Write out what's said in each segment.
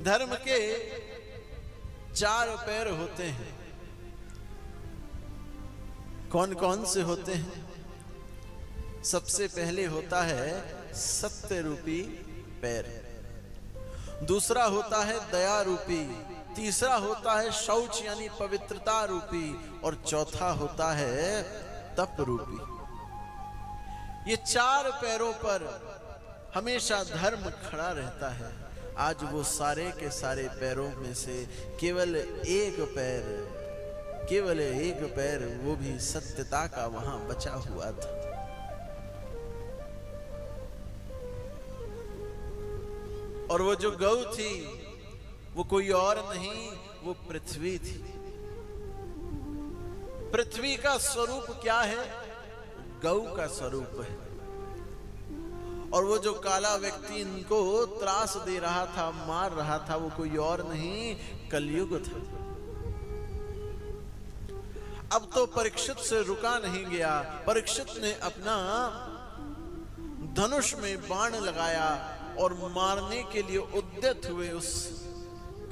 धर्म के 4 पैर होते हैं। कौन कौन से होते हैं? सबसे पहले होता है सत्य रूपी पैर, दूसरा होता है दया रूपी, तीसरा होता है शौच यानी पवित्रता रूपी, और चौथा होता है तप रूपी। ये 4 पैरों पर हमेशा धर्म खड़ा रहता है। आज वो सारे के सारे पैरों में से केवल एक पैर, वो भी सत्यता का वहां बचा हुआ था। और वो जो गौ थी वो कोई और नहीं, वो पृथ्वी थी। पृथ्वी का स्वरूप क्या है? गौ का स्वरूप है। और वो जो काला व्यक्ति इनको त्रास दे रहा था, मार रहा था, वो कोई और नहीं, कलयुग था। अब तो परीक्षित से रुका नहीं गया। परीक्षित ने अपना धनुष में बाण लगाया और मारने के लिए उद्यत हुए उस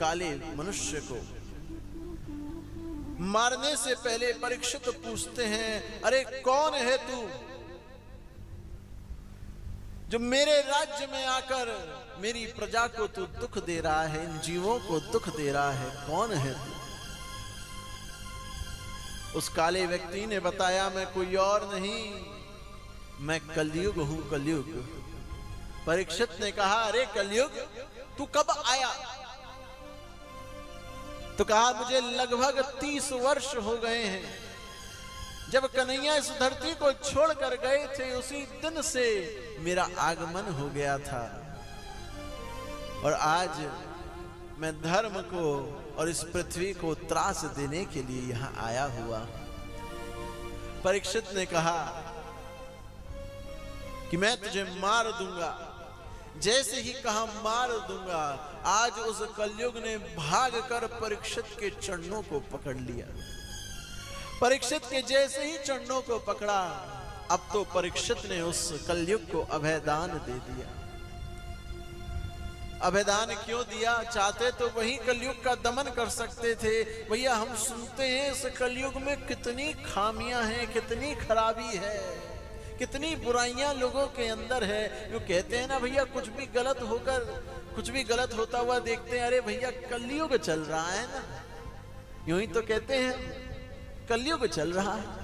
काले मनुष्य को। मारने से पहले परीक्षित पूछते हैं, अरे कौन है तू जो मेरे राज्य में आकर मेरी प्रजा को तू दुख दे रहा है, इन जीवों को दुख दे रहा है, कौन है तू? उस काले व्यक्ति ने बताया, मैं कोई और नहीं, मैं कलयुग हूं, कलयुग। परीक्षित ने कहा, अरे कलयुग तू कब आया? तो कहा, मुझे लगभग 30 वर्ष हो गए हैं। जब कन्हैया इस धरती को छोड़कर गए थे, उसी दिन से मेरा आगमन हो गया था। और आज मैं धर्म को और इस पृथ्वी को त्रास देने के लिए यहां आया हुआ। परीक्षित ने कहा कि मैं तुझे मार दूंगा। जैसे ही कहा मार दूंगा, आज उस कलयुग ने भागकर परीक्षित के चरणों को पकड़ लिया। परीक्षित के जैसे ही चरणों को पकड़ा, अब तो परीक्षित ने उस कलयुग को अभयदान दे दिया। अभयदान क्यों दिया? चाहते तो वही कलयुग का दमन कर सकते थे। भैया हम सुनते हैं इस कलयुग में कितनी खामियां हैं, कितनी खराबी है, कितनी बुराइयां लोगों के अंदर है। जो कहते हैं ना भैया, कुछ भी गलत होता हुआ देखते हैं, अरे भैया कलयुग चल रहा है ना, यूं ही तो कहते हैं कलयुग चल रहा है।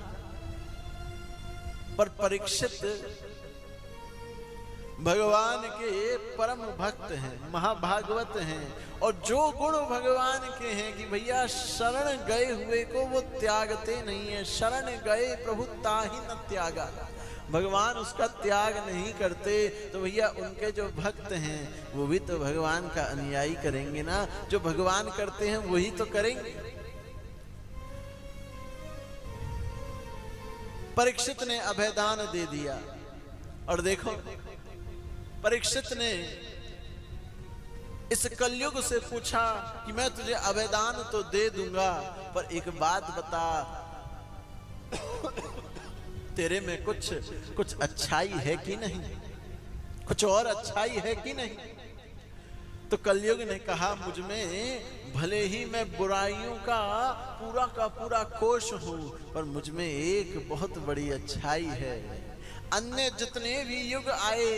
पर परीक्षित भगवान के परम भक्त हैं, महाभागवत हैं, और जो गुण भगवान के हैं कि भैया शरण गए हुए को वो त्यागते नहीं है। शरण गए प्रभु ताहि न त्यागा, भगवान उसका त्याग नहीं करते। तो भैया उनके जो भक्त हैं वो भी तो भगवान का अनुयायी करेंगे ना। जो भगवान करते हैं वही तो करेंगे। परीक्षित ने अभयदान दे दिया। और देखो, परीक्षित ने इस कलयुग से पूछा कि मैं तुझे अभयदान तो दे दूंगा, पर एक बात बता, तेरे में कुछ अच्छाई है कि नहीं, कुछ और अच्छाई है कि नहीं? तो कलयुग ने कहा, मुझ में भले ही मैं बुराइयों का पूरा कोश हूं, पर मुझ में एक बहुत बड़ी अच्छाई है। अन्य जितने भी युग आए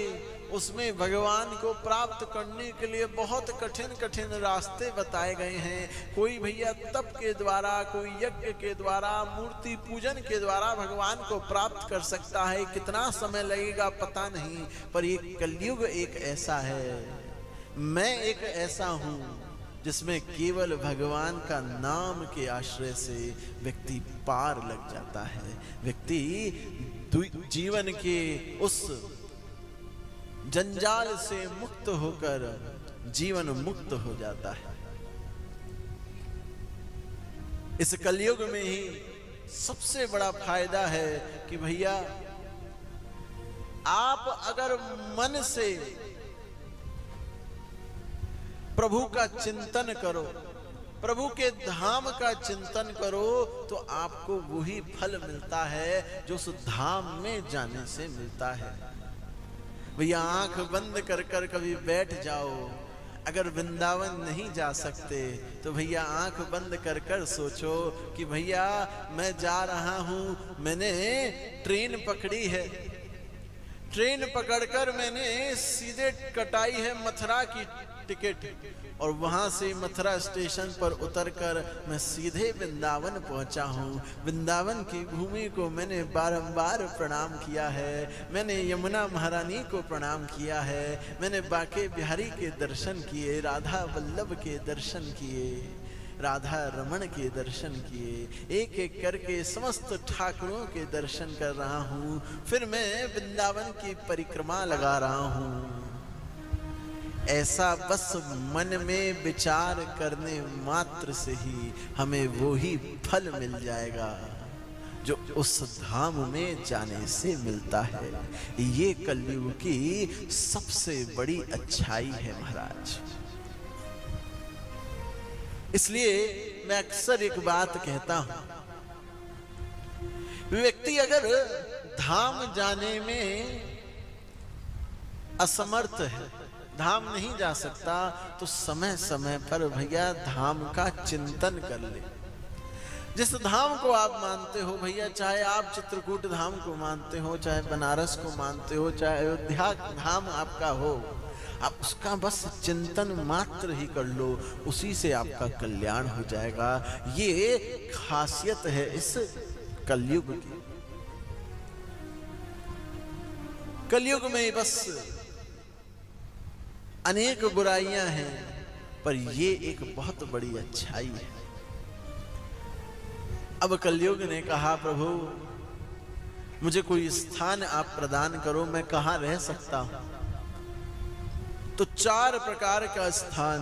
उसमें भगवान को प्राप्त करने के लिए बहुत कठिन रास्ते बताए गए हैं। कोई भैया तप के द्वारा, कोई यज्ञ के द्वारा, मूर्ति पूजन के द्वारा भगवान को प्राप्त कर सकता है। कितना समय लगेगा पता नहीं, पर ये कलयुग एक ऐसा है, मैं एक ऐसा हूं जिसमें केवल भगवान का नाम के आश्रय से व्यक्ति पार लग जाता है। व्यक्ति जीवन के उस जंजाल से मुक्त होकर जीवन मुक्त हो जाता है। इस कलयुग में ही सबसे बड़ा फायदा है कि भैया आप अगर मन से प्रभु का चिंतन करो, प्रभु के धाम का चिंतन करो, तो आपको वही फल मिलता है जो उस धाम में जाने से मिलता है। भैया आंख बंद कर कर कभी बैठ जाओ, अगर वृंदावन नहीं जा सकते तो भैया आंख बंद कर कर सोचो कि भैया मैं जा रहा हूं, मैंने ट्रेन पकड़ी है, ट्रेन पकड़कर मैंने सीधे कटाई है मथुरा की टिकट, और वहां से मथुरा स्टेशन पर उतरकर मैं सीधे वृंदावन पहुंचा हूँ। वृंदावन की भूमि को मैंने बारंबार प्रणाम किया है, मैंने यमुना महारानी को प्रणाम किया है, मैंने बाके बिहारी के दर्शन किए, राधा वल्लभ के दर्शन किए, राधा रमण के दर्शन किए, एक एक करके समस्त ठाकुरों के दर्शन कर रहा हूँ। फिर मैं वृंदावन की परिक्रमा लगा रहा हूँ। ऐसा बस मन में विचार करने मात्र से ही हमें वो ही फल मिल जाएगा जो उस धाम में जाने से मिलता है। ये कलयुग की सबसे बड़ी अच्छाई है महाराज। इसलिए मैं अक्सर एक बात कहता हूं, व्यक्ति अगर धाम जाने में असमर्थ है, धाम नहीं जा सकता, तो समय समय पर भैया धाम का चिंतन कर ले। जिस धाम को आप मानते हो भैया, चाहे आप चित्रकूट धाम को मानते हो, चाहे बनारस को मानते हो, चाहे अयोध्या धाम आपका हो, आप उसका बस चिंतन मात्र ही कर लो, उसी से आपका कल्याण हो जाएगा। ये खासियत है इस कलयुग की। कलयुग में बस अनेक बुराइयां हैं, पर ये एक बहुत बड़ी अच्छाई है। अब कलयुग ने कहा, प्रभु मुझे कोई स्थान आप प्रदान करो, मैं कहां रह सकता हूं? तो 4 प्रकार का स्थान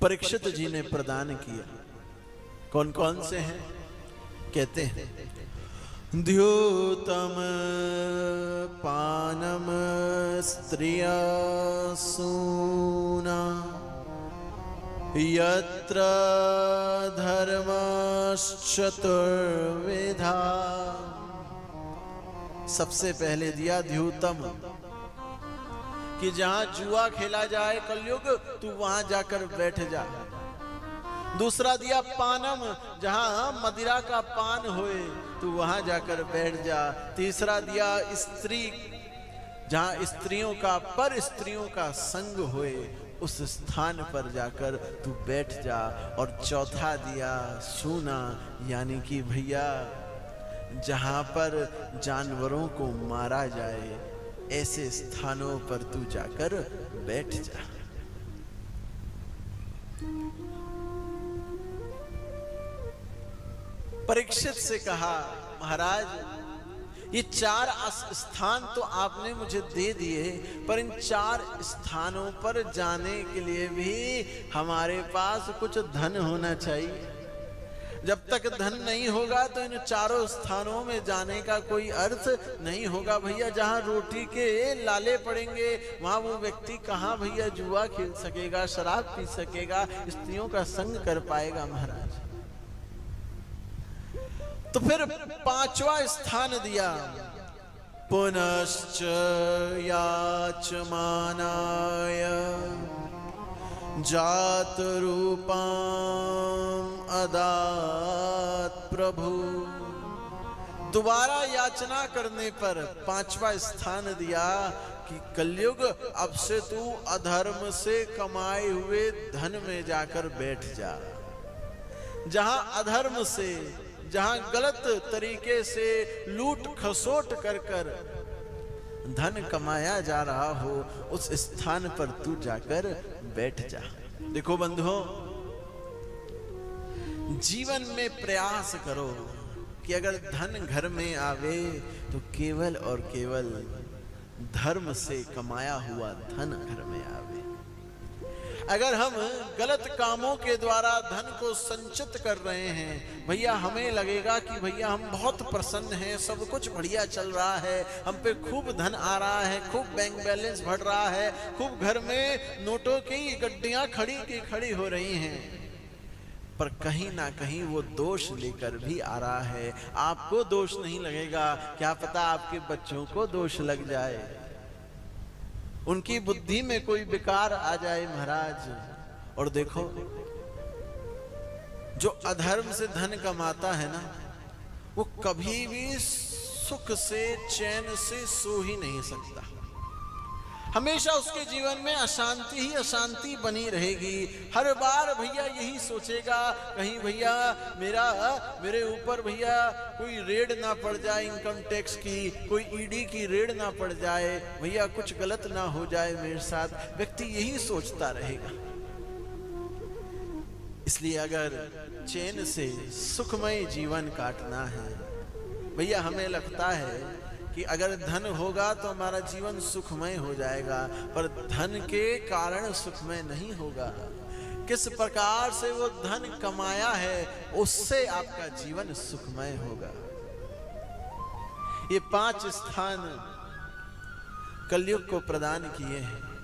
परीक्षित जी ने प्रदान किया। कौन कौन से हैं? कहते हैं, द्योतम पानम स्त्रिया सूना यत्र धर्मश्चतुर्विधा। सबसे पहले दिया द्योतम, कि जहां जुआ खेला जाए कलयुग, तू वहां जाकर बैठ जा। दूसरा दिया पानम, जहां मदिरा का पान होए तू वहां जाकर बैठ जा। तीसरा दिया स्त्री, जहां स्त्रियों का पर स्त्रियों का संग होए उस स्थान पर जाकर तू बैठ जा। और चौथा दिया सूना, यानी कि भैया जहां पर जानवरों को मारा जाए ऐसे स्थानों पर तू जाकर बैठ जा। परीक्षित से कहा, महाराज ये 4 स्थान तो आपने मुझे दे दिए, पर इन 4 स्थानों पर जाने के लिए भी हमारे पास कुछ धन होना चाहिए। जब तक धन नहीं होगा तो इन 4 स्थानों में जाने का कोई अर्थ नहीं होगा। भैया जहां रोटी के लाले पड़ेंगे वहां वो व्यक्ति कहां भैया जुआ खेल सकेगा, शराब पी सकेगा, स्त्रियों का संग कर पाएगा महाराज। तो फिर 5वां स्थान दिया, पुनश्च याचमानाय जात रूपाम अदात प्रभु। दोबारा याचना करने पर 5वां स्थान दिया कि कलयुग अब से तू अधर्म से कमाए हुए धन में जाकर बैठ जा। जहां अधर्म से, जहां गलत तरीके से लूट खसोट कर कर धन कमाया जा रहा हो उस स्थान पर तू जाकर बैठ जा। देखो बंधुओं, जीवन में प्रयास करो कि अगर धन घर में आवे तो केवल और केवल धर्म से कमाया हुआ धन घर में आवे। अगर हम गलत कामों के द्वारा धन को संचित कर रहे हैं, भैया हमें लगेगा कि भैया हम बहुत प्रसन्न हैं, सब कुछ बढ़िया चल रहा है, हम पे खूब धन आ रहा है, खूब बैंक बैलेंस बढ़ रहा है, खूब घर में नोटों की गड्डियां खड़ी हो रही हैं, पर कहीं ना कहीं वो दोष लेकर भी आ रहा है। आपको दोष नहीं लगेगा, क्या पता आपके बच्चों को दोष लग जाए। उनकी बुद्धि में कोई विकार आ जाए महाराज, और देखो जो अधर्म से धन कमाता है ना, वो कभी भी सुख से चैन से सो ही नहीं सकता। हमेशा उसके जीवन में अशांति ही अशांति बनी रहेगी। हर बार भैया यही सोचेगा, कहीं भैया मेरे ऊपर भैया कोई रेड ना पड़ जाए इनकम टैक्स की, कोई ईडी की रेड ना पड़ जाए, भैया कुछ गलत ना हो जाए मेरे साथ। व्यक्ति यही सोचता रहेगा। इसलिए अगर चैन से सुखमय जीवन काटना है भैया, हमें लगता है कि अगर धन होगा तो हमारा जीवन सुखमय हो जाएगा, पर धन के कारण सुखमय नहीं होगा। किस प्रकार से वो धन कमाया है उससे आपका जीवन सुखमय होगा। ये 5 स्थान कलयुग को प्रदान किए हैं।